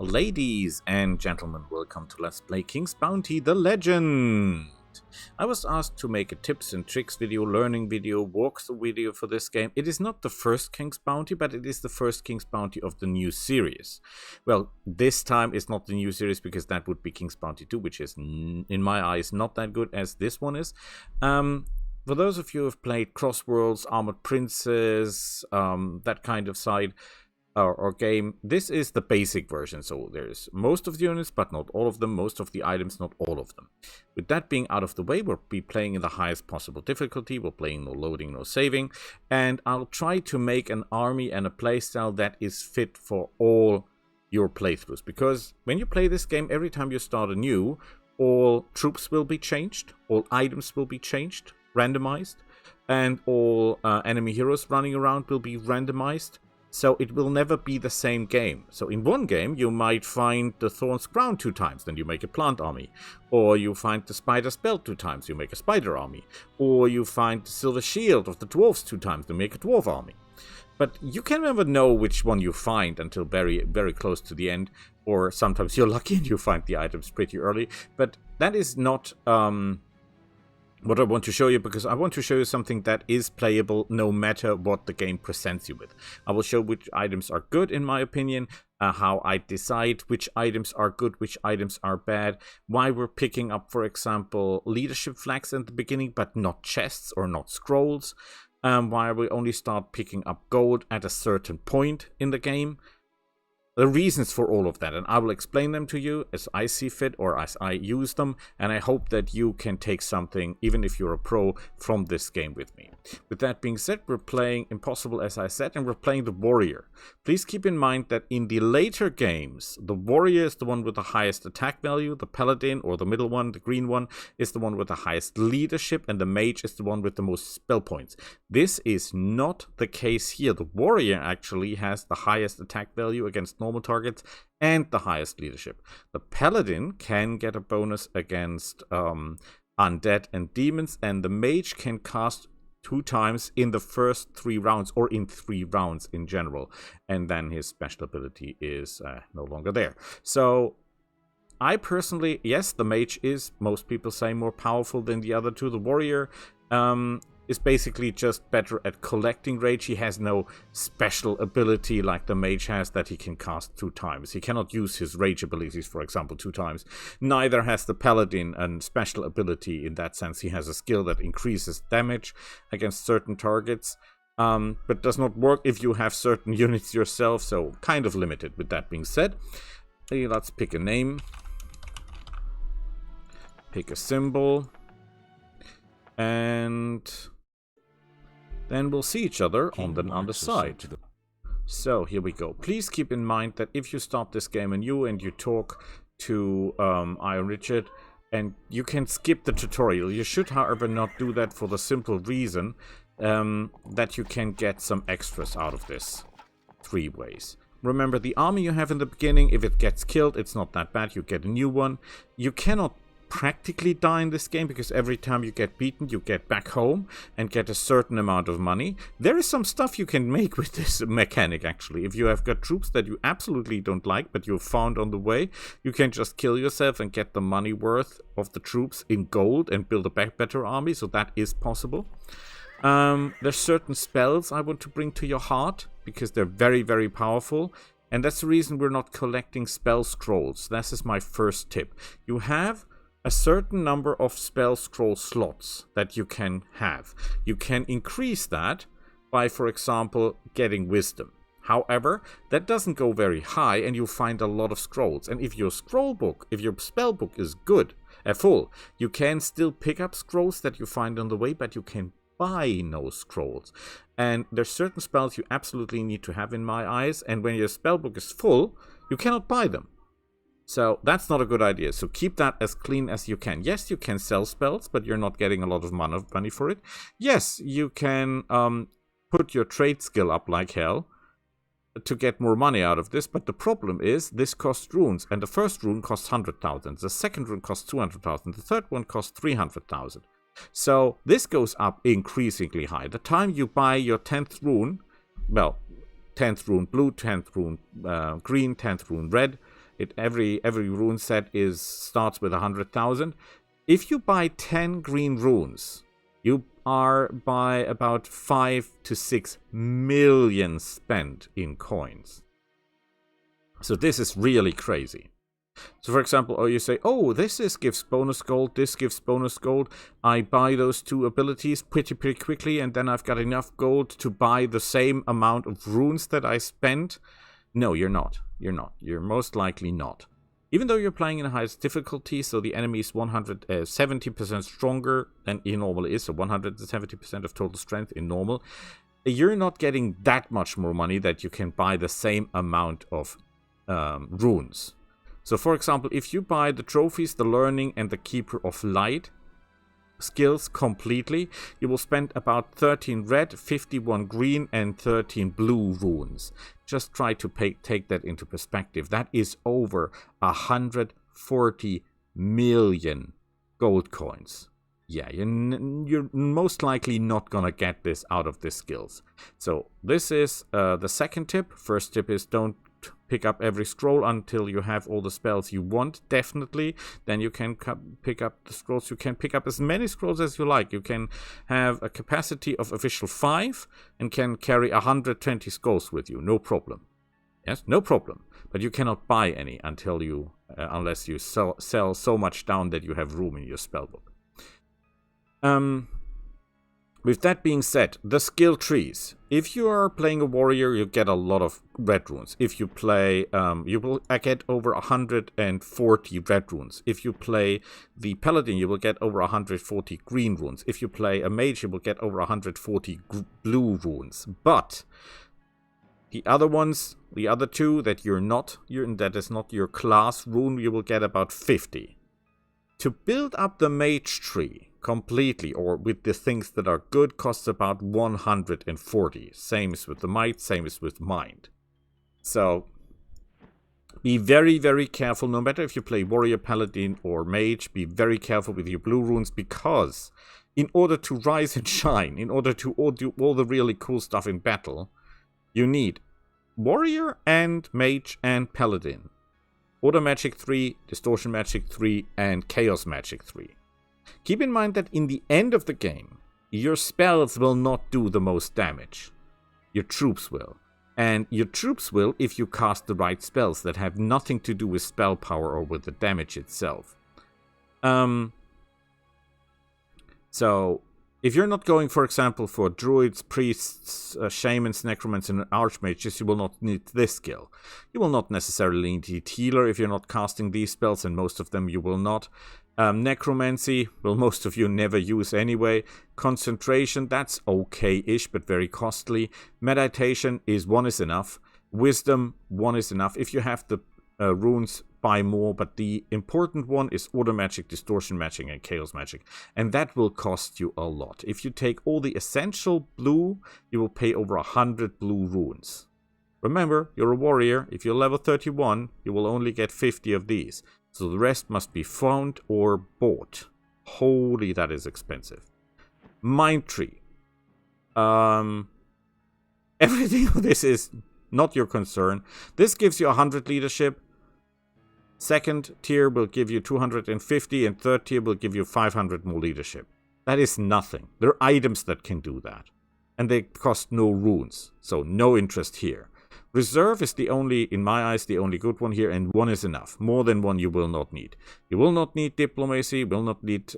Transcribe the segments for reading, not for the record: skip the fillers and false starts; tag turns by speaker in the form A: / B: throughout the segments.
A: Ladies and gentlemen, welcome to Let's Play King's Bounty: The Legend! I was asked to make a tips and tricks video, learning video, walkthrough video for this game. It is not the first King's Bounty, but it is the first King's Bounty of the new series. Well, this time it's not the new series because that would be King's Bounty 2, which is, in my eyes, not that good as this one is. For those of you who have played Crossworlds, Armored Princes, that kind of side, or game, this is the basic version, so there's most of the units but not all of them, most of the items not all of them. With that being out of the way, we'll be playing in the highest possible difficulty. We're playing no loading, no saving, and I'll try to make an army and a playstyle that is fit for all your playthroughs, because when you play this game, every time you start anew, all troops will be changed, all items will be changed, randomized, and all enemy heroes running around will be randomized. So it will never be the same game. So in one game, you might find the Thorn's Crown 2 times, then you make a plant army. Or you find the Spider's Belt 2 times, you make a spider army. Or you find the Silver Shield of the Dwarves 2 times, you make a dwarf army. But you can never know which one you find until very, very close to the end. Or sometimes you're lucky and you find the items pretty early. But that is not what I want to show you, because I want to show you something that is playable no matter what the game presents you with. I will show which items are good in my opinion, how I decide which items are good, which items are bad, why we're picking up, for example, leadership flags at the beginning but not chests or not scrolls, why we only start picking up gold at a certain point in the game. The reasons for all of that, and I will explain them to you as I see fit or as I use them, and I hope that you can take something, even if you're a pro, from this game with me. With that being said, we're playing Impossible, as I said, and we're playing the Warrior. Please keep in mind that in the later games, the Warrior is the one with the highest attack value, the Paladin, or the middle one, the green one, is the one with the highest leadership, and the Mage is the one with the most spell points. This is not the case here. The Warrior actually has the highest attack value against normal targets and the highest leadership. The Paladin can get a bonus against undead and demons, and the Mage can cast 2 times in the first 3 rounds, or in 3 rounds in general, and then his special ability is no longer there. So I personally, yes, the Mage is, most people say, more powerful than the other two. The Warrior is basically just better at collecting rage. He has no special ability like the Mage has that he can cast 2 times. He cannot use his rage abilities, for example, 2 times. Neither has the Paladin a special ability in that sense. He has a skill that increases damage against certain targets, but does not work if you have certain units yourself, so kind of limited. With that being said, let's pick a name, pick a symbol, and then we'll see each other on the other side. So here we go. Please keep in mind that if you start this game anew and you talk to Iron Richard, and you can skip the tutorial. You should, however, not do that for the simple reason that you can get some extras out of this 3 ways. Remember, the army you have in the beginning, if it gets killed, it's not that bad. You get a new one. You cannot practically die in this game, because every time you get beaten, you get back home and get a certain amount of money. There is some stuff you can make with this mechanic, actually. If you have got troops that you absolutely don't like, but you found on the way, you can just kill yourself and get the money worth of the troops in gold and build a better army, so that is possible. There's certain spells I want to bring to your heart, because they're very, very powerful. And that's the reason we're not collecting spell scrolls. This is my first tip. You have a certain number of spell scroll slots that you can have. You can increase that by, for example, getting wisdom. However, that doesn't go very high, and you'll find a lot of scrolls. And if your scroll book, if your spell book is good, full, you can still pick up scrolls that you find on the way, but you can buy no scrolls. And there's certain spells you absolutely need to have in my eyes, and when your spell book is full, you cannot buy them. So that's not a good idea. So keep that as clean as you can. Yes, you can sell spells, but you're not getting a lot of money for it. Yes, you can put your trade skill up like hell to get more money out of this, but the problem is this costs runes, and the first rune costs 100,000, the second rune costs 200,000, the third one costs 300,000. So this goes up increasingly high. The time you buy your 10th rune, well, 10th rune blue, 10th rune green, 10th rune red, Every rune set starts with 100,000. If you buy 10 green runes, you are by about 5 to 6 million spent in coins. So this is really crazy. So for example, you say, oh, this gives bonus gold, this gives bonus gold. I buy those two abilities pretty quickly, and then I've got enough gold to buy the same amount of runes that I spent. No, you're not. You're most likely not. Even though you're playing in the highest difficulty, so the enemy is 170% stronger than he normally is, so 170% of total strength in normal, you're not getting that much more money that you can buy the same amount of runes. So for example, if you buy the trophies, the learning, and the Keeper of Light skills completely, you will spend about 13 red, 51 green, and 13 blue runes. Just try to take that into perspective. That is over 140 million gold coins. Yeah, you're most likely not gonna get this out of the skills. So this is the second tip. First tip is don't pick up every scroll until you have all the spells you want, definitely. Then you can pick up the scrolls. You can pick up as many scrolls as you like. You can have a capacity of official 5 and can carry 120 scrolls with you, no problem. Yes, no problem. But you cannot buy any until you, unless you sell so much down that you have room in your spellbook. With that being said, the skill trees. If you are playing a warrior, you get a lot of red runes. If you play, you will get over 140 red runes. If you play the paladin, you will get over 140 green runes. If you play a mage, you will get over 140 blue runes. But the other ones, the other two that that is not your class rune, you will get about 50. To build up the mage tree completely, or with the things that are good, costs about 140. Same as with the might, same as with mind. So be very, very careful. No matter if you play warrior, paladin, or mage, be very careful with your blue runes, because in order to rise and shine, in order to do all the really cool stuff in battle, you need warrior and mage and paladin, order magic 3, distortion magic 3, and chaos magic 3. Keep in mind that in the end of the game, your spells will not do the most damage. Your troops will. And your troops will if you cast the right spells that have nothing to do with spell power or with the damage itself. So, if you're not going, for example, for druids, priests, shamans, necromancers, and archmages, you will not need this skill. You will not necessarily need healer if you're not casting these spells, and most of them you will not. Necromancy, well, most of you never use anyway. Concentration, that's okay-ish, but very costly. Meditation is 1 is enough. Wisdom, 1 is enough. If you have the runes, buy more, but the important one is order magic, distortion magic, and chaos magic. And that will cost you a lot. If you take all the essential blue, you will pay over 100 blue runes. Remember, you're a warrior. If you're level 31, you will only get 50 of these. So the rest must be found or bought. Holy, that is expensive. Mind tree. Everything of this is not your concern. This gives you 100 leadership. Second tier will give you 250, and third tier will give you 500 more leadership. That is nothing. There are items that can do that. And they cost no runes. So no interest here. Reserve is the only, in my eyes, the only good one here, and 1 is enough. More than 1 you will not need. You will not need diplomacy, you will not need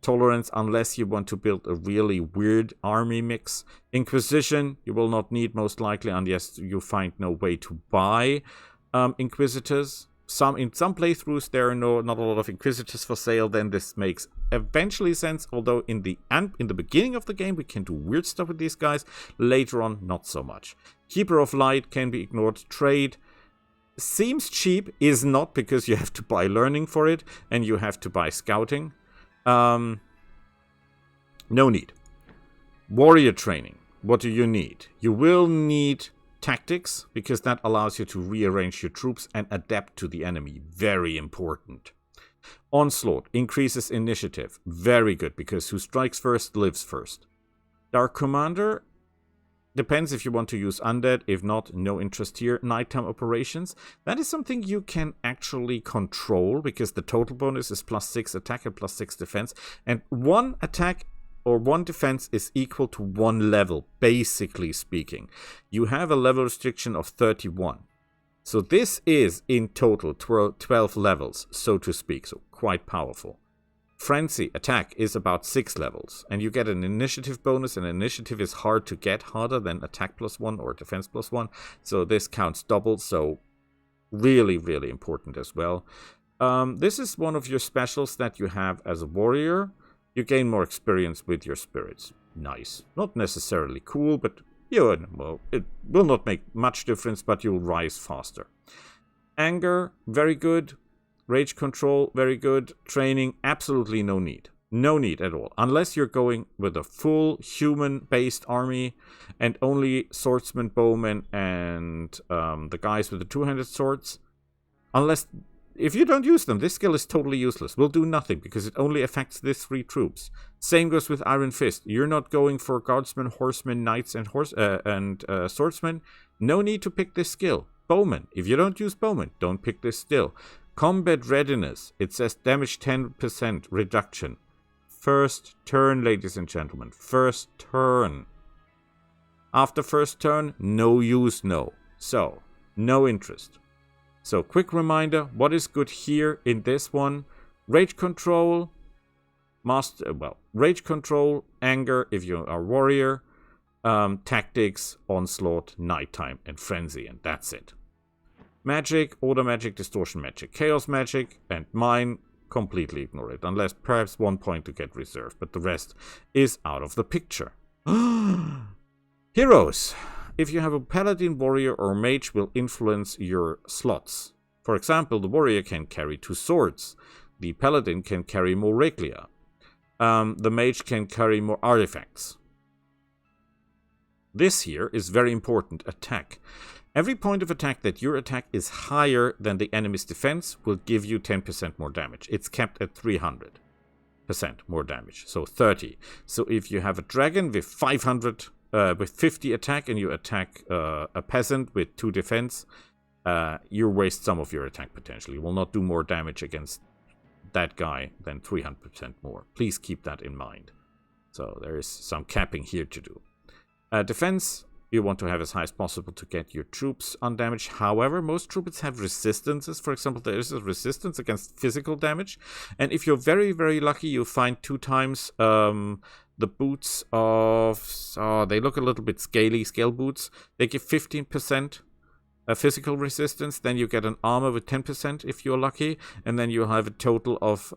A: tolerance unless you want to build a really weird army mix. Inquisition, you will not need most likely unless you find no way to buy inquisitors. In some playthroughs there are not a lot of inquisitors for sale, then this makes eventually sense, although in the beginning of the game we can do weird stuff with these guys, later on not so much. Keeper of Light can be ignored. Trade seems cheap, is not, because you have to buy learning for it and you have to buy scouting. No need. Warrior training, what do you need? You will need tactics, because that allows you to rearrange your troops and adapt to the enemy. Very important. Onslaught increases initiative. Very good, because who strikes first lives first. Dark Commander Depends if you want to use undead. If not, no interest here. Nighttime operations. That is something you can actually control because the total bonus is +6 attack and +6 defense. And 1 attack or 1 defense is equal to 1 level, basically speaking. You have a level restriction of 31. So this is in total 12 levels, so to speak. So quite powerful. Frenzy attack is about 6 levels, and you get an initiative bonus, and initiative is hard to get, harder than attack +1 or defense +1, so this counts double, so really, really important as well. This is one of your specials that you have as a warrior. You gain more experience with your spirits. Nice. Not necessarily cool, but well, it will not make much difference, but you'll rise faster. Anger, very good. Rage control, very good. Training, absolutely no need. No need at all. Unless you're going with a full human-based army and only swordsmen, bowmen, and the guys with the two-handed swords. If you don't use them, this skill is totally useless. Will do nothing because it only affects these 3 troops. Same goes with Iron Fist. You're not going for guardsmen, horsemen, knights, and swordsmen. No need to pick this skill. Bowmen. If you don't use bowmen, don't pick this skill. Combat readiness. It says damage 10% reduction. First turn, ladies and gentlemen. First turn. After first turn, no use, no. So, no interest. So, quick reminder, what is good here in this one? Rage control, rage control, anger if you are warrior, tactics, onslaught, nighttime, and frenzy, and that's it. Magic, order magic, distortion magic, chaos magic, and mine, completely ignore it, unless perhaps 1 point to get reserved, but the rest is out of the picture. Heroes. If you have a paladin, warrior, or mage will influence your slots. For example, the warrior can carry 2 swords. The paladin can carry more regalia. The mage can carry more artifacts. This here is very important. Attack. Every point of attack that your attack is higher than the enemy's defense will give you 10% more damage. It's kept at 300% more damage, so 30. So if you have a dragon with 50 attack and you attack a peasant with 2 defense, you waste some of your attack potentially. You will not do more damage against that guy than 300% more. Please keep that in mind. So there is some capping here to do. Defense, you want to have as high as possible to get your troops undamaged. However, most troops have resistances. For example, there is a resistance against physical damage. And if you're very, very lucky, you'll find 2 times the boots of... they look a little bit scaly, scale boots. They give 15% physical resistance. Then you get an armor with 10% if you're lucky. And then you have a total of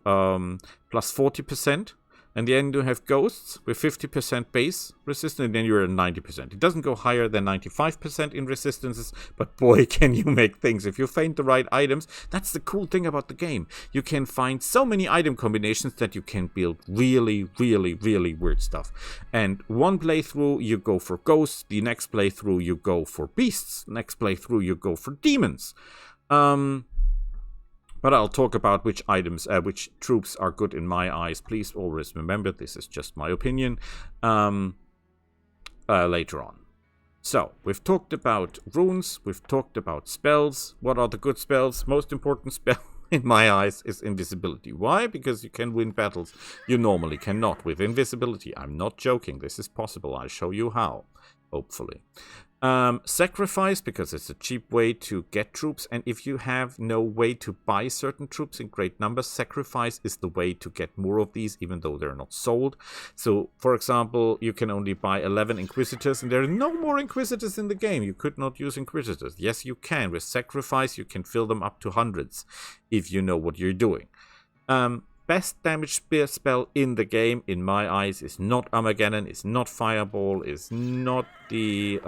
A: plus 40%. And then you have ghosts with 50% base resistance, and then you're at 90%. It doesn't go higher than 95% in resistances, but boy, can you make things. If you find the right items, that's the cool thing about the game. You can find so many item combinations that you can build really, really, really weird stuff. And one playthrough, you go for ghosts. The next playthrough, you go for beasts. Next playthrough, you go for demons. But I'll talk about which items, which troops are good in my eyes. Please always remember, this is just my opinion, later on. So, we've talked about runes, we've talked about spells. What are the good spells? Most important spell in my eyes is invisibility. Why? Because you can win battles you normally cannot with invisibility. I'm not joking, this is possible. I'll show you how, hopefully. Sacrifice, because it's a cheap way to get troops, and if you have no way to buy certain troops in great numbers, sacrifice is the way to get more of these, even though they're not sold. So, for example, you can only buy 11 Inquisitors, and there are no more Inquisitors in the game. You could not use Inquisitors. Yes, you can. With sacrifice, you can fill them up to hundreds, if you know what you're doing. Best damage spear spell in the game, in my eyes, is not Armageddon, is not Fireball, is not the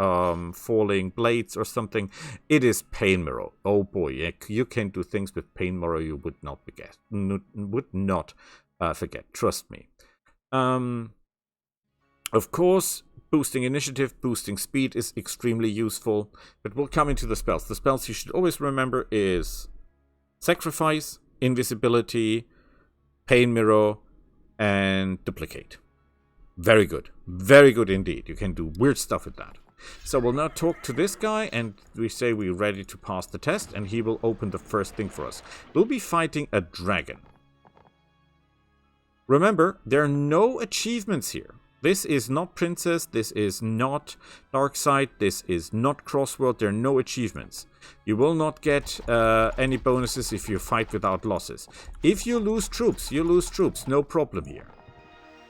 A: Falling Blades or something. It is Pain Mirror. Oh boy, you can do things with Pain Mirror you would not forget. Trust me. Of course, boosting initiative, boosting speed is extremely useful, but we'll come into the spells. The spells you should always remember is Sacrifice, Invisibility, Pain Mirror, and Duplicate. Very good. Very good indeed. You can do weird stuff with that. So we'll now talk to this guy, and we say we're ready to pass the test, and he will open the first thing for us. We'll be fighting a dragon. Remember, there are no achievements here. This is not Princess, this is not Darkside, this is not Crossworld, there are no achievements. You will not get any bonuses if you fight without losses. If you lose troops, you lose troops, no problem here.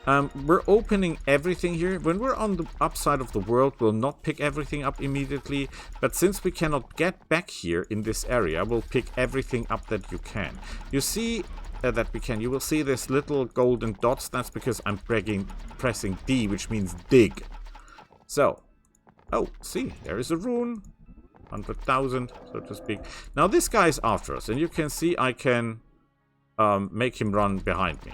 A: We're opening everything here. When we're on the upside of the world, we'll not pick everything up immediately. But since we cannot get back here in this area, we'll pick everything up that you can. You see that we can. You will see this little golden dots. That's because I'm pressing D, which means dig. So, oh, see, there is a rune. 100,000, so to speak. Now this guy is after us, and you can see I can make him run behind me.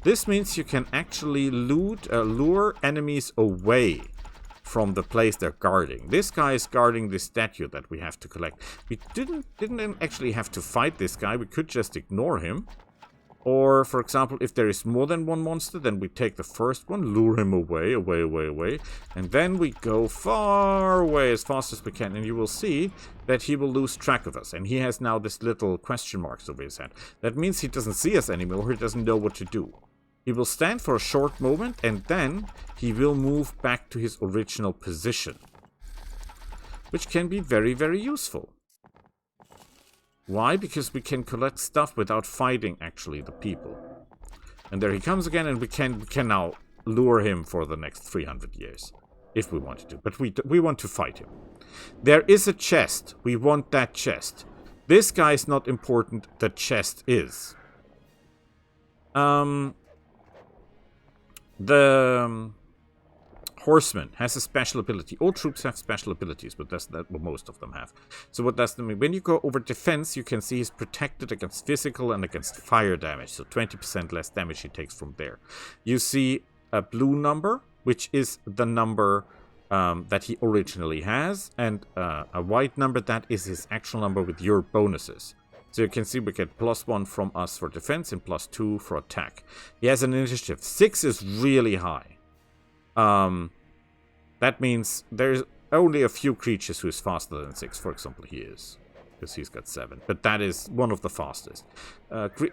A: This means you can actually lure enemies away from the place they're guarding. This guy is guarding the statue that we have to collect. We didn't actually have to fight this guy. We could just ignore him. Or, for example, if there is more than one monster, then we take the first one, lure him away, and then we go far away as fast as we can, and you will see that he will lose track of us, and he has now this little question marks over his head. That means he doesn't see us anymore, he doesn't know what to do. He will stand for a short moment, and then he will move back to his original position, which can be very, very useful. Why? Because we can collect stuff without fighting, actually, the people. And there he comes again, and we can now lure him for the next 300 years. If we wanted to. But we want to fight him. There is a chest. We want that chest. This guy is not important. The chest is. The Horseman has a special ability. All troops have special abilities, but that's what most of them have. So what does that mean? When you go over defense, you can see he's protected against physical and against fire damage. So 20% less damage he takes from there. You see a blue number, which is the number that he originally has, and a white number, that is his actual number with your bonuses. So you can see we get +1 from us for defense and +2 for attack. He has an initiative. 6 is really high. That means there's only a few creatures who is faster than 6. For example, he is. Because he's got 7. But that is one of the fastest.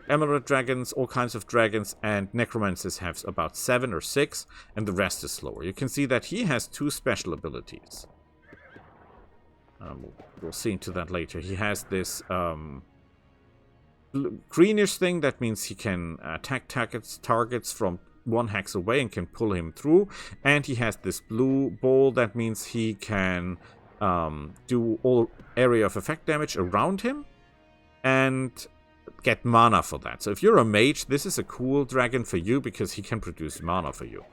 A: Emerald dragons, all kinds of dragons, and necromancers have about 7 or 6. And the rest is slower. You can see that he has 2 special abilities. We'll see into that later. He has this greenish thing. That means he can attack targets from 1 hex away and can pull him through. And he has this blue ball. That means he can do all area of effect damage around him and get mana for that. So if you're a mage, this is a cool dragon for you because he can produce mana for you.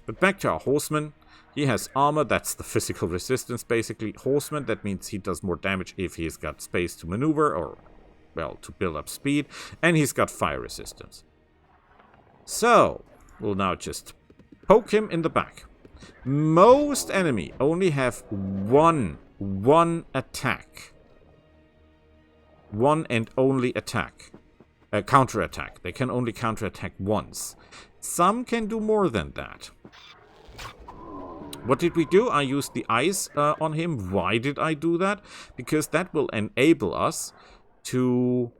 A: But back to our horseman. He has armor. That's the physical resistance, basically. Horseman, that means he does more damage if he's got space to maneuver or, well, to build up speed. And he's got fire resistance. So we'll now just poke him in the back. Most enemy only have one attack. One and only attack. Counter-attack. They can only counter-attack once. Some can do more than that. What did we do? I used the ice on him. Why did I do that? Because that will enable us to...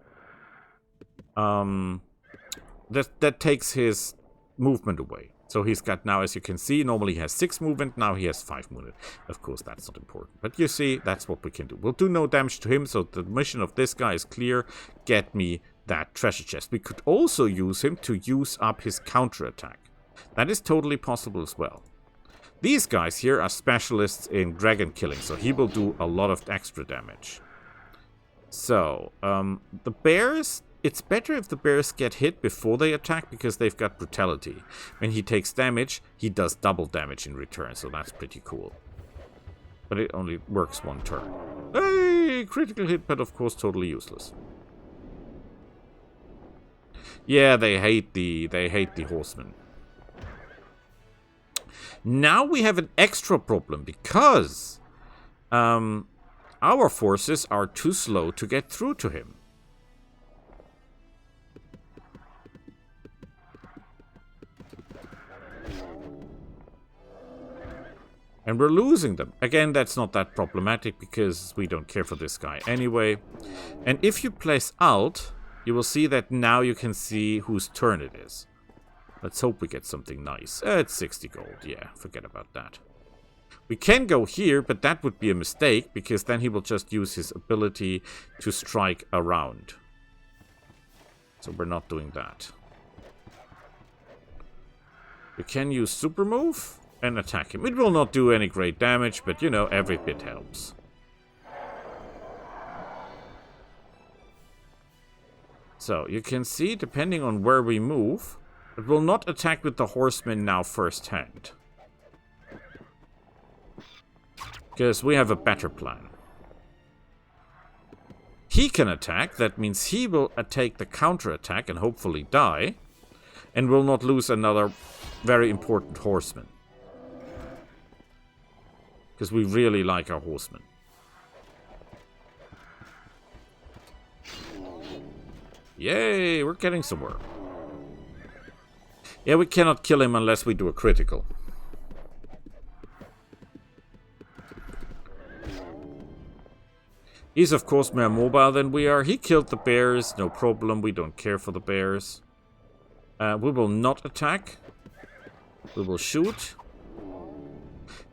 A: That takes his movement away. So he's got now, as you can see, normally he has 6 movement, now he has 5 movement. Of course, that's not important. But you see, that's what we can do. We'll do no damage to him, so the mission of this guy is clear. Get me that treasure chest. We could also use him to use up his counterattack. That is totally possible as well. These guys here are specialists in dragon killing, so he will do a lot of extra damage. So, the bears... It's better if the bears get hit before they attack because they've got brutality. When he takes damage, he does double damage in return, so that's pretty cool. But it only works 1 turn. Hey, critical hit, but of course totally useless. Yeah, they hate the horsemen. Now we have an extra problem because our forces are too slow to get through to him. And we're losing them. Again, that's not that problematic because we don't care for this guy anyway. And if you place Alt, you will see that now you can see whose turn it is. Let's hope we get something nice. It's 60 gold. Yeah, forget about that. We can go here, but that would be a mistake because then he will just use his ability to strike around. So we're not doing that. We can use super move and attack him. It will not do any great damage, but you know, every bit helps. So you can see, depending on where we move, it will not attack with the horsemen now firsthand. Because we have a better plan. He can attack, that means he will take the counter-attack and hopefully die. And will not lose another very important horseman. Because we really like our horsemen. Yay, we're getting somewhere. Yeah, we cannot kill him unless we do a critical. He's of course more mobile than we are. He killed the bears, no problem. We don't care for the bears. We will not attack. We will shoot.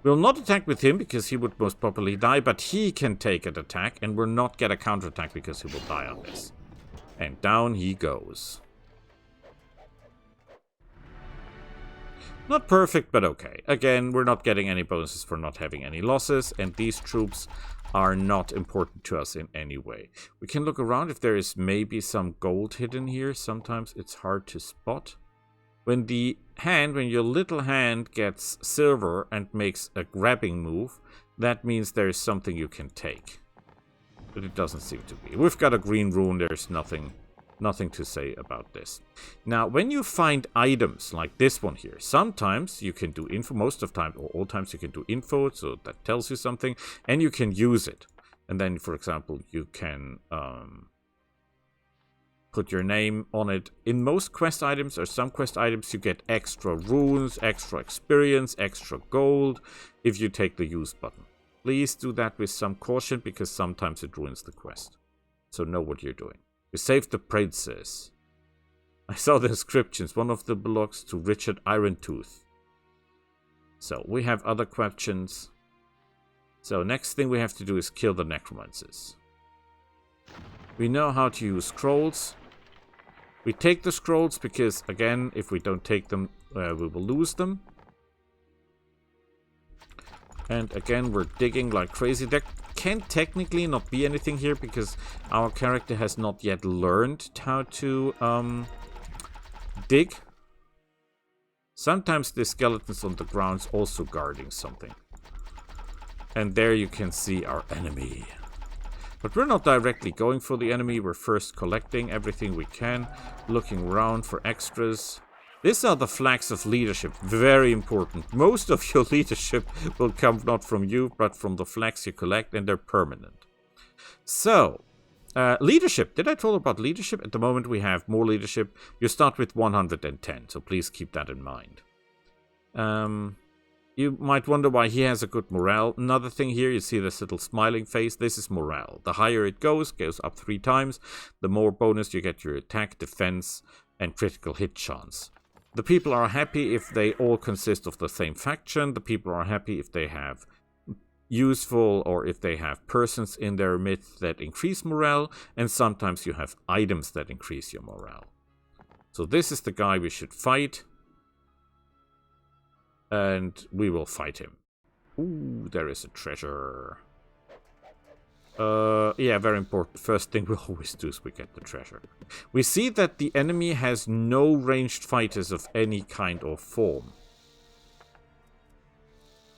A: We will not attack with him because he would most probably die, but he can take an attack and we'll not get a counterattack because he will die on this. And down he goes. Not perfect, but okay. Again, we're not getting any bonuses for not having any losses, and these troops are not important to us in any way. We can look around if there is maybe some gold hidden here. Sometimes it's hard to spot. When your little hand gets silver and makes a grabbing move, that means there is something you can take. But it doesn't seem to be. We've got a green rune, there's nothing to say about this. Now, when you find items like this one here, sometimes you can do info, most of the time, or all times you can do info, so that tells you something, and you can use it. And then, for example, you can put your name on it. In most quest items, or some quest items, you get extra runes, extra experience, extra gold, if you take the use button. Please do that with some caution, because sometimes it ruins the quest. So know what you're doing. We saved the princess. I saw the inscriptions. One of them belongs to Richard Irontooth. So, we have other questions. So, next thing we have to do is kill the necromancers. We know how to use scrolls. We take the scrolls because, again, if we don't take them, we will lose them. And again, we're digging like crazy. There can technically not be anything here because our character has not yet learned how to dig. Sometimes the skeletons on the ground also guarding something. And there you can see our enemy. But we're not directly going for the enemy. We're first collecting everything we can, looking around for extras. These are the flags of leadership. Very important. Most of your leadership will come not from you, but from the flags you collect, and they're permanent. So, leadership. Did I tell about leadership? At the moment we have more leadership. You start with 110, so please keep that in mind. You might wonder why he has a good morale. Another thing here, you see this little smiling face. This is morale. The higher it goes up 3 times, the more bonus you get your attack, defense, and critical hit chance. The people are happy if they all consist of the same faction. The people are happy if they have useful or if they have persons in their midst that increase morale. And sometimes you have items that increase your morale. So this is the guy we should fight. And we will fight him. Ooh, there is a treasure. Yeah, very important. First thing we always do is we get the treasure. We see that the enemy has no ranged fighters of any kind or form.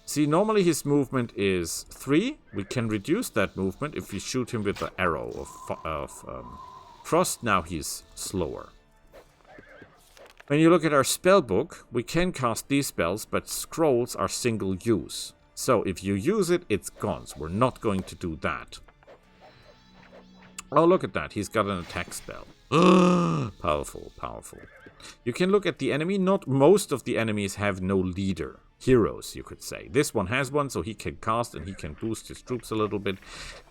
A: See, normally his movement is 3. We can reduce that movement if we shoot him with the arrow of frost. Now he's slower. When you look at our spell book, we can cast these spells, but scrolls are single use. So if you use it, it's gone. So we're not going to do that. Oh, look at that. He's got an attack spell. Powerful, powerful. You can look at the enemy. Not most of the enemies have no leader. heroes, you could say. This one has one, so he can cast and he can boost his troops a little bit.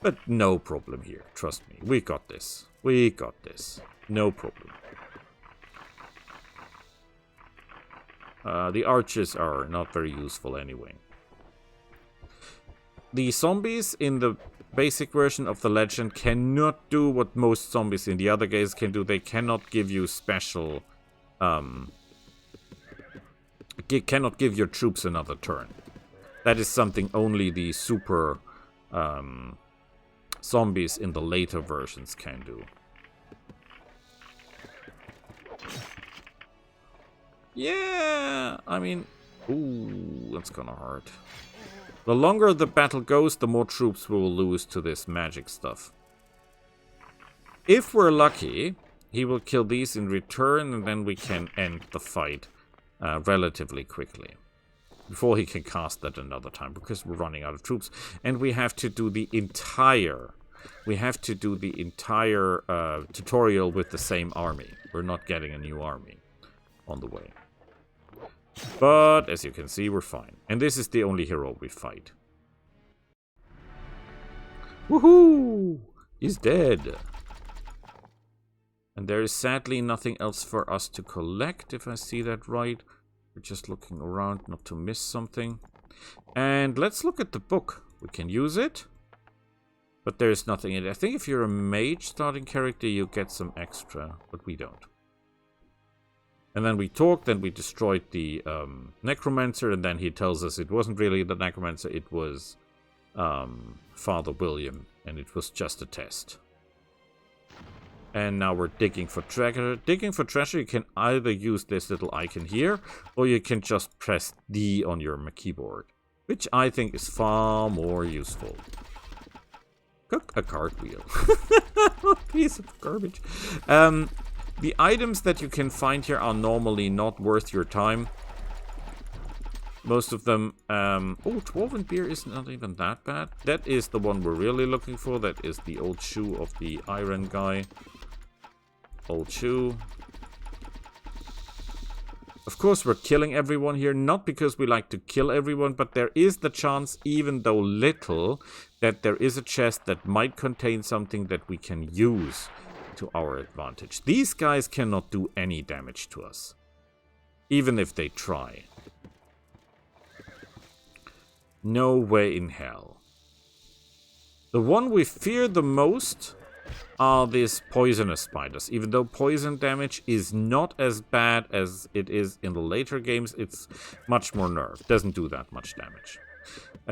A: But no problem here. Trust me. We got this. We got this. No problem. The archers are not very useful anyway. The zombies in the basic version of the legend cannot do what most zombies in the other games can do. They cannot give you special... cannot give your troops another turn. That is something only the super zombies in the later versions can do. Yeah, I mean... Ooh, that's gonna hurt. The longer the battle goes, the more troops we will lose to this magic stuff. If we're lucky, he will kill these in return, and then we can end the fight relatively quickly. Before he can cast that another time, because we're running out of troops. And we have to do the entire... tutorial with the same army. We're not getting a new army on the way. But, as you can see, we're fine. And this is the only hero we fight. Woohoo! He's dead. And there is sadly nothing else for us to collect, if I see that right. We're just looking around not to miss something. And let's look at the book. We can use it. But there's nothing in it. I think if you're a mage starting character, you get some extra. But we don't. And then we talked, then we destroyed the necromancer, and then he tells us it wasn't really the necromancer, it was Father William, and it was just a test. And now we're digging for treasure. Digging for treasure, you can either use this little icon here, or you can just press D on your keyboard, which I think is far more useful. Cook a cartwheel. Piece of garbage. The items that you can find here are normally not worth your time. Most of them... oh, Dwarven beer is not even that bad. That is the one we're really looking for. That is the old shoe of the iron guy. Old shoe. Of course, we're killing everyone here. Not because we like to kill everyone, but there is the chance, even though little, that there is a chest that might contain something that we can use to our advantage. These guys cannot do any damage to us, even if they try. No way in hell. The one we fear the most are these poisonous spiders. Even though poison damage is not as bad as it is in the later games, it's much more nerve. Doesn't do that much damage.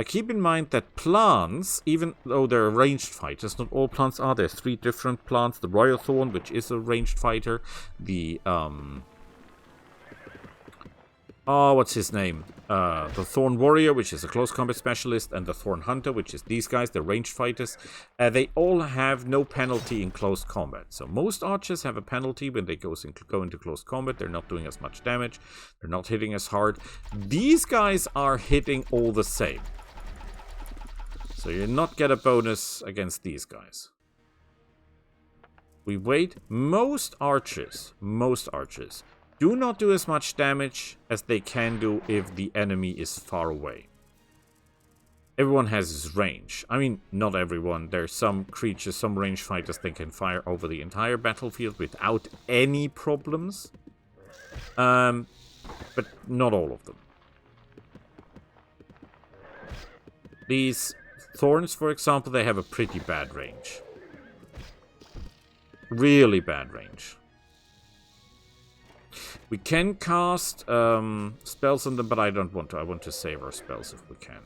A: Keep in mind that plants, even though they're ranged fighters, not all plants are. There's 3 different plants. The Royal Thorn, which is a ranged fighter. The, what's his name? The Thorn Warrior, which is a close combat specialist, and the Thorn Hunter, which is these guys, they're ranged fighters. They all have no penalty in close combat. So most archers have a penalty when they go into close combat. They're not doing as much damage. They're not hitting as hard. These guys are hitting all the same. So you not get a bonus against these guys. We wait. Most archers do not do as much damage as they can do if the enemy is far away. Everyone has his range. I mean, not everyone. There's some creatures, some range fighters that can fire over the entire battlefield without any problems. But not all of them. These thorns, for example, they have a pretty bad range. Really bad range. We can cast spells on them, but I don't want to. I want to save our spells if we can.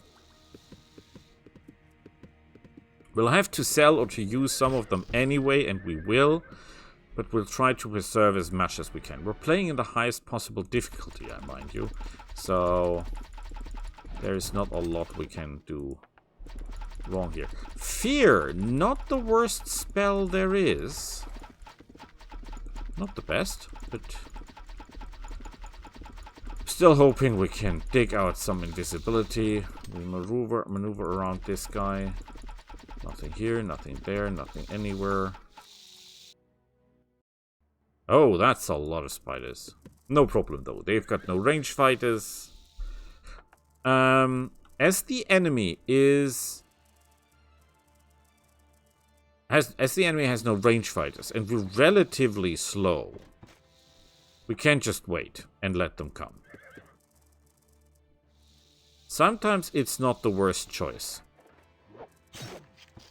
A: We'll have to sell or to use some of them anyway, and we will. But we'll try to preserve as much as we can. We're playing in the highest possible difficulty, I mind you. So there is not a lot we can do wrong here. Fear, not the worst spell there is. Not the best, but still hoping we can dig out some invisibility. We maneuver around this guy. Nothing here, nothing there, nothing anywhere. Oh, that's a lot of spiders. No problem though. They've got no range fighters. As the enemy has no range fighters and we're relatively slow, we can't just wait and let them come. Sometimes it's not the worst choice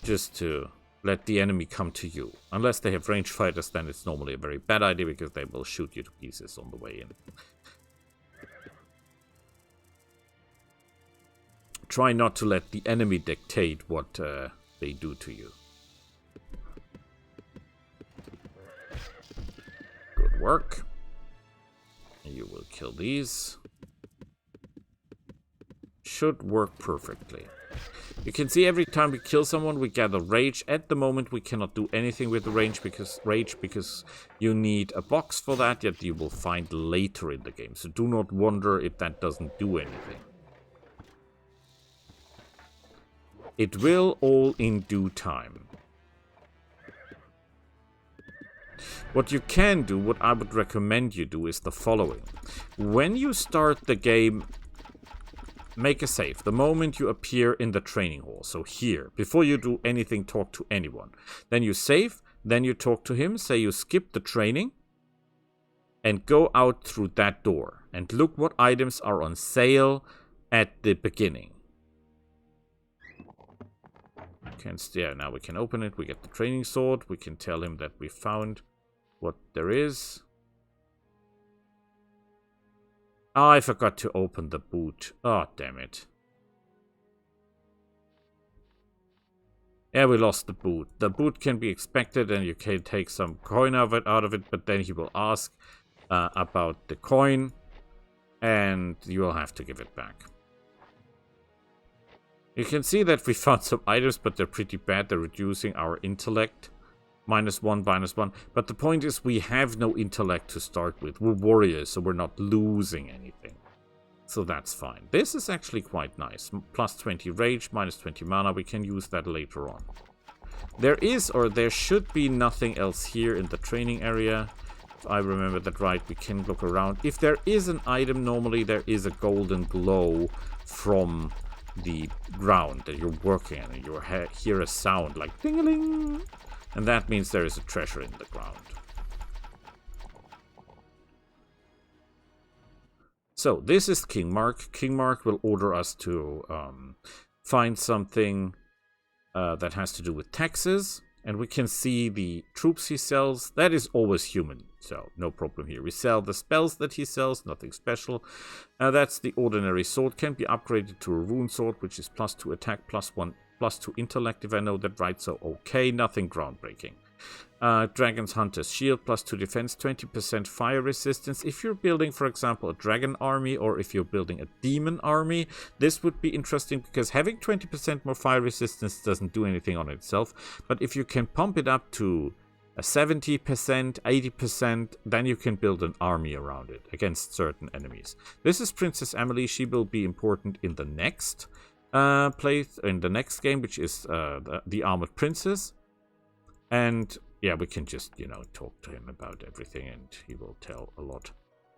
A: just to let the enemy come to you. Unless they have range fighters, then it's normally a very bad idea because they will shoot you to pieces on the way in. Try not to let the enemy dictate what they do to you. Good work. You will kill these. Should work perfectly. You can see every time we kill someone, we gather rage. At the moment, we cannot do anything with the rage because you need a box for that that you will find later in the game. So do not wonder if that doesn't do anything. It will all in due time. What you can do, what I would recommend you do, is the following. When you start the game, make a save the moment you appear in the training hall. So here, before you do anything, talk to anyone. Then you save, then you talk to him, say you skip the training, and go out through that door. And look what items are on sale at the beginning. Now we can open it, we get the training sword, we can tell him that we found what there is. Oh, I forgot to open the boot. Oh, damn it. Yeah, we lost the boot. The boot can be expected and you can take some coin out of it, but then he will ask about the coin and you will have to give it back. You can see that we found some items, but they're pretty bad. They're reducing our intellect. -1, -1. But the point is, we have no intellect to start with. We're warriors, so we're not losing anything. So that's fine. This is actually quite nice. +20 rage, -20 mana. We can use that later on. There is, or there should be, nothing else here in the training area. If I remember that right, we can look around. If there is an item, normally there is a golden glow from the ground that you're working on, and you hear a sound like ding-a-ling, and that means there is a treasure in the ground. So this is King Mark. King Mark will order us to find something that has to do with taxes, and we can see the troops he sells. That is always human, so no problem here. We sell the spells that he sells, nothing special. That's the ordinary sword. Can be upgraded to a rune sword, which is +2 attack, +1, +2 intellect, if I know that right, so okay, nothing groundbreaking. Dragon's Hunter's Shield, +2 defense, 20% fire resistance. If you're building, for example, a dragon army, or if you're building a demon army, this would be interesting, because having 20% more fire resistance doesn't do anything on itself. But if you can pump it up to a 70%, 80%, then you can build an army around it against certain enemies. This is Princess Emily. She will be important in the next in the next game, which is the Armored Princess. And yeah, we can just, talk to him about everything, and he will tell a lot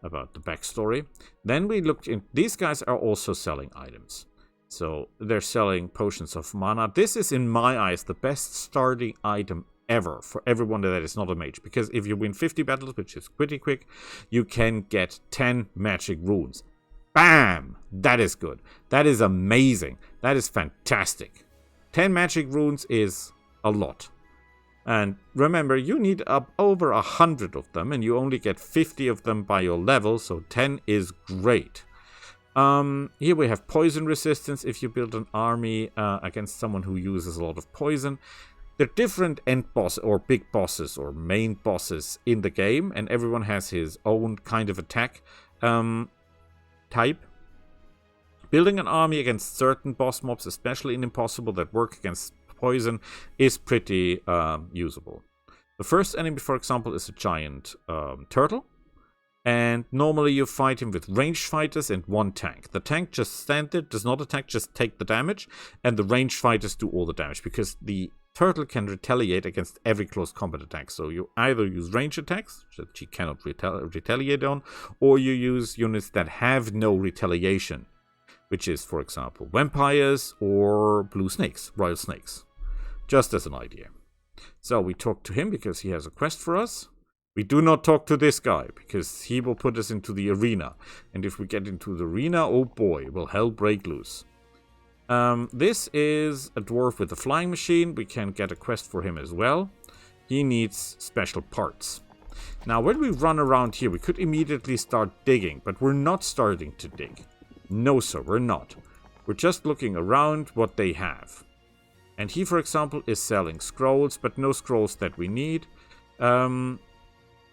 A: about the backstory. Then we looked in. These guys are also selling items. So they're selling potions of mana. This is, in my eyes, the best starting item ever for everyone that is not a mage. Because if you win 50 battles, which is pretty quick, you can get 10 magic runes. Bam! That is good. That is amazing. That is fantastic. 10 magic runes is a lot. And remember, you need over 100 of them, and you only get 50 of them by your level, so 10 is great. Here we have poison resistance if you build an army against someone who uses a lot of poison. There are different end bosses, or big bosses, or main bosses in the game, and everyone has his own kind of attack type. Building an army against certain boss mobs, especially in Impossible, that work against poison, is pretty usable. The first enemy, for example, is a giant turtle. And normally you fight him with ranged fighters and one tank. The tank just stands there, does not attack, just take the damage. And the ranged fighters do all the damage, because the turtle can retaliate against every close combat attack. So you either use range attacks, that she cannot retaliate on, or you use units that have no retaliation. which is, for example, vampires or blue snakes, royal snakes. Just as an idea. So we talk to him because he has a quest for us. We do not talk to this guy because he will put us into the arena. And if we get into the arena, oh boy, will hell break loose. This is a dwarf with a flying machine. We can get a quest for him as well. He needs special parts. Now, when we run around here, we could immediately start digging, but we're not starting to dig. No, sir, we're not. We're just looking around what they have. And he, for example, is selling scrolls, but no scrolls that we need.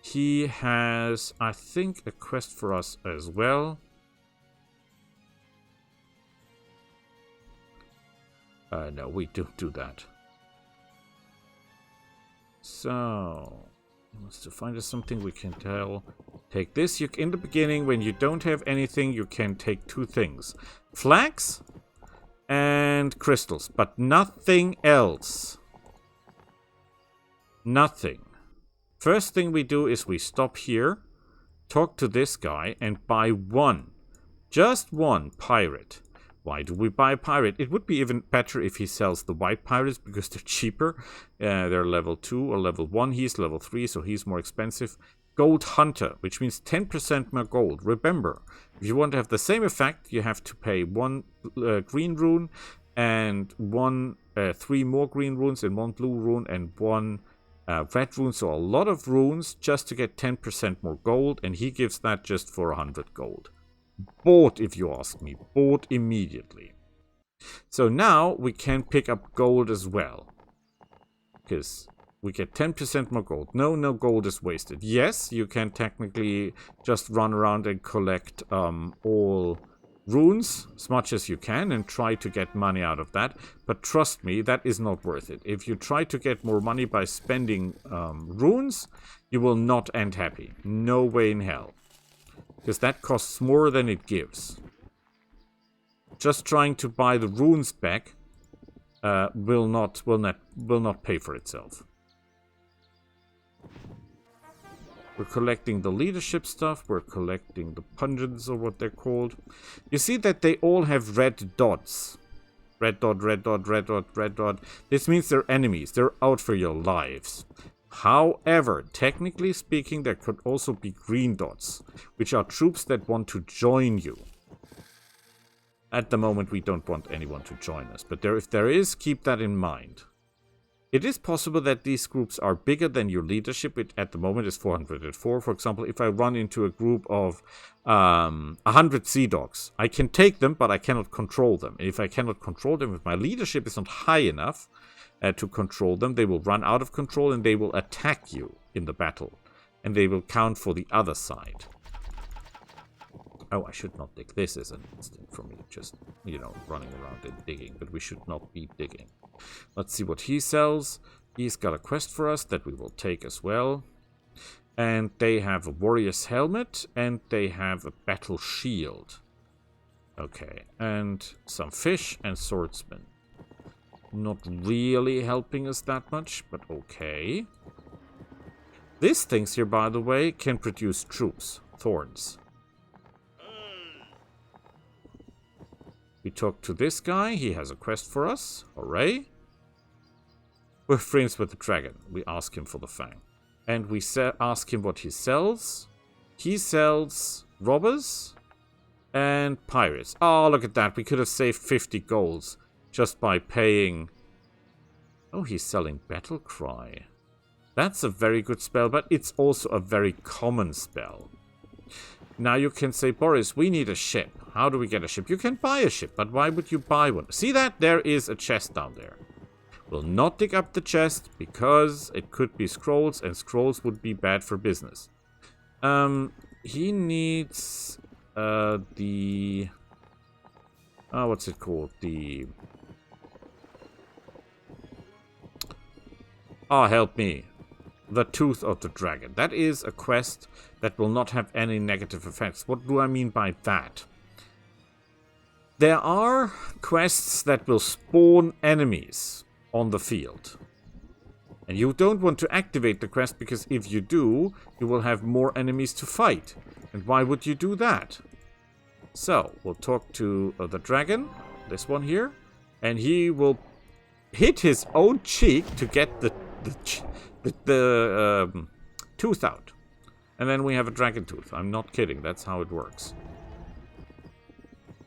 A: He has, I think, a quest for us as well. No, we don't do that. So, wants to find us something we can tell. Take this. In the beginning, when you don't have anything, you can take two things. Flax and crystals, but nothing else. Nothing. First thing we do is we stop here, talk to this guy, and buy one. Just one pirate. Why do we buy pirate? It would be even better if he sells the white pirates because they're cheaper. They're level 2 or level 1. He's level 3, so he's more expensive. Gold Hunter, which means 10% more gold. Remember, if you want to have the same effect, you have to pay one green rune and 3 more green runes and 1 blue rune and 1 red rune. So a lot of runes just to get 10% more gold, and he gives that just for 100 gold. Bought, if you ask me. Bought immediately. So now we can pick up gold as well. Because we get 10% more gold. No gold is wasted. Yes, you can technically just run around and collect all runes as much as you can and try to get money out of that. But trust me, that is not worth it. If you try to get more money by spending runes, you will not end happy. No way in hell. Because that costs more than it gives. Just trying to buy the runes back will not pay for itself. We're collecting the leadership stuff. We're collecting the pungents, or what they're called. You see that they all have red dots. Red dot, red dot, red dot, red dot. This means they're enemies. They're out for your lives. However, technically speaking, there could also be green dots, which are troops that want to join you. At the moment, we don't want anyone to join us, but if there is, keep that in mind. It is possible that these groups are bigger than your leadership, which at the moment is 404. For example, if I run into a group of 100 sea dogs, I can take them, but I cannot control them. And if I cannot control them, if my leadership is not high enough, to control them, they will run out of control and they will attack you in the battle. And they will count for the other side. Oh, I should not dig. This is an instinct for me. Just, running around and digging. But we should not be digging. Let's see what he sells. He's got a quest for us that we will take as well. And they have a warrior's helmet. And they have a battle shield. Okay. And some fish and swordsman. Not really helping us that much, but okay. These things here, by the way, can produce troops. Thorns. We talk to this guy. He has a quest for us. Hooray. We're friends with the dragon. We ask him for the fang. And we ask him what he sells. He sells robbers and pirates. Oh, look at that. We could have saved 50 golds. Just by paying... Oh, he's selling Battle Cry. That's a very good spell, but it's also a very common spell. Now you can say, Boris, we need a ship. How do we get a ship? You can buy a ship, but why would you buy one? See that? There is a chest down there. We'll not dig up the chest, because it could be scrolls, and scrolls would be bad for business. He needs the... Oh, what's it called? The... Oh, help me. The Tooth of the Dragon. That is a quest that will not have any negative effects. What do I mean by that? There are quests that will spawn enemies on the field. And you don't want to activate the quest, because if you do, you will have more enemies to fight. And why would you do that? So, we'll talk to the dragon, this one here, and he will hit his own cheek to get the tooth out. And then we have a dragon tooth. I'm not kidding, that's how it works.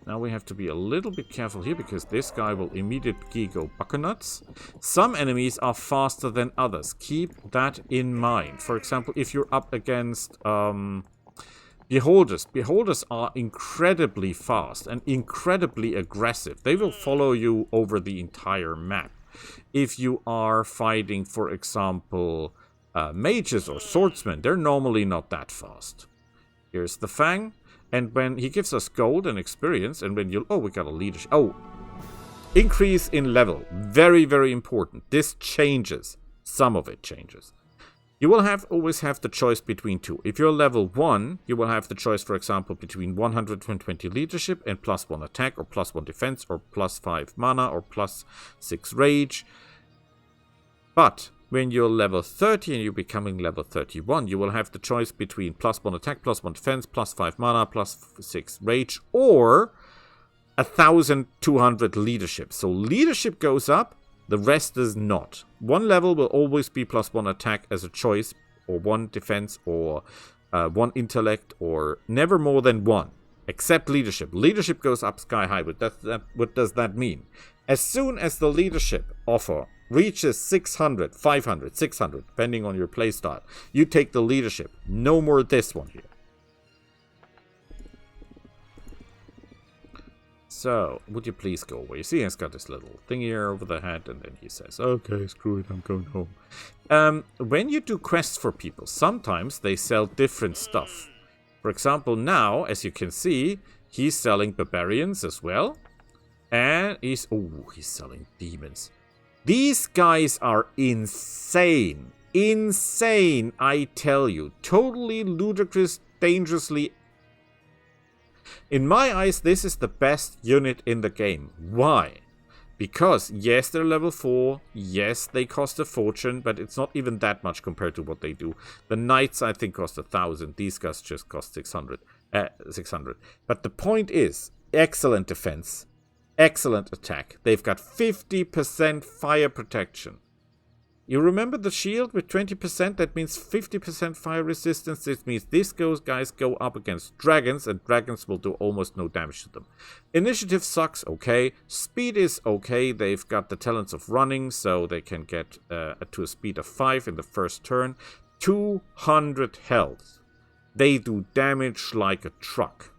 A: Now we have to be a little bit careful here, because this guy will immediately go buckernuts. Some enemies are faster than others. Keep that in mind. For example, if you're up against beholders. Beholders are incredibly fast and incredibly aggressive. They will follow you over the entire map. If you are fighting, for example, mages or swordsmen, they're normally not that fast. Here's the Fang. And when he gives us gold and experience, and when you... Oh, we got a leadership. Oh, increase in level. Very, very important. This changes. Some of it changes. You will always have the choice between two. If you're level 1, you will have the choice, for example, between 120 leadership and +1 attack, or +1 defense, or +5 mana, or +6 rage. But when you're level 30 and you're becoming level 31, you will have the choice between +1 attack, +1 defense, +5 mana, +6 rage, or 1,200 leadership. So leadership goes up, the rest does not. One level will always be +1 attack as a choice, or 1 defense, or 1 intellect, or never more than 1. Except leadership. Leadership goes up sky high. What does that mean? As soon as the leadership offer reaches 600, 500, 600, depending on your playstyle, you take the leadership. No more this one here. So, would you please go away? You see, he's got this little thing here over the head, and then he says, okay, screw it, I'm going home. When you do quests for people, sometimes they sell different stuff. For example, now, as you can see, he's selling barbarians as well. And he's selling demons. These guys are insane. Insane, I tell you. Totally ludicrous, dangerously. In my eyes, this is the best unit in the game. Why? Because, yes, they're level 4. Yes, they cost a fortune, but it's not even that much compared to what they do. The knights, I think, cost 1,000. These guys just cost 600. But the point is, excellent defense. Excellent attack. They've got 50% fire protection. You remember the shield with 20%? That means 50% fire resistance. This means these guys go up against dragons, and dragons will do almost no damage to them. Initiative sucks, okay. Speed is okay. They've got the talents of running, so they can get to a speed of 5 in the first turn. 200 health. They do damage like a truck.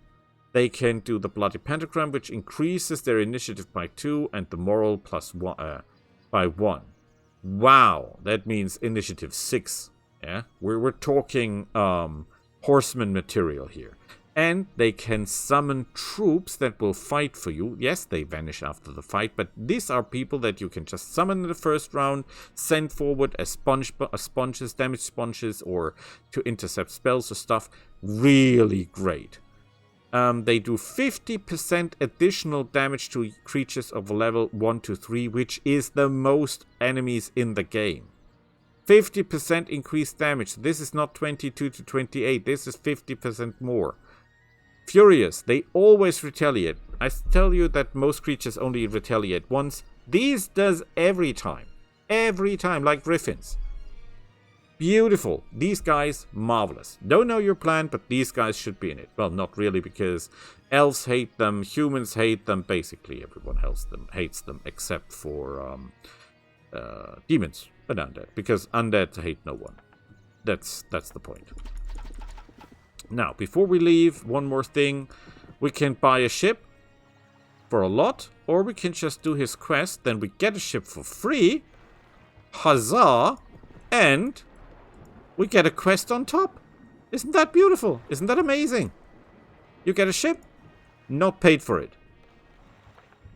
A: They can do the Bloody Pentagram, which increases their initiative by 2 and the moral by 1. Wow, that means initiative 6. Yeah, we're talking horseman material here. And they can summon troops that will fight for you. Yes, they vanish after the fight, but these are people that you can just summon in the first round, send forward as sponges, damage sponges, or to intercept spells or stuff. Really great. They do 50% additional damage to creatures of level 1 to 3, which is the most enemies in the game. 50% increased damage. This is not 22 to 28. This is 50% more. Furious. They always retaliate. I tell you that most creatures only retaliate once. These does every time. Every time, like griffins. Beautiful. These guys, marvelous. Don't know your plan, but these guys should be in it. Well, not really, because elves hate them, humans hate them, basically everyone hates them except for demons and undead, because undead hate no one. That's the point. Now, before we leave, one more thing. We can buy a ship for a lot, or we can just do his quest, then we get a ship for free. Huzzah! And we get a quest on top. Isn't that beautiful? Isn't that amazing? You get a ship, not paid for it.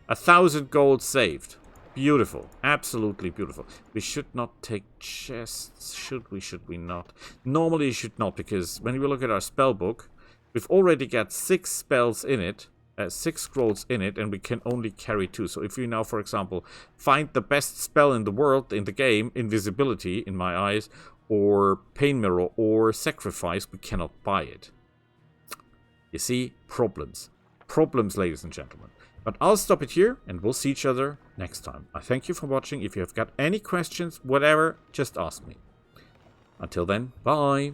A: 1,000 gold saved. Beautiful. Absolutely beautiful. We should not take chests. Should we not? Normally you should not, because when we look at our spell book, we've already got 6 spells in it. 6 scrolls in it, and we can only carry 2. So if you now, for example, find the best spell in the world, in the game, invisibility, in my eyes, or Pain Mirror, or Sacrifice, we cannot buy it. You see? Problems. problems, ladies and gentlemen. But I'll stop it here, and we'll see each other next time. I thank you for watching. If you have got any questions, whatever, just ask me. Until then, bye.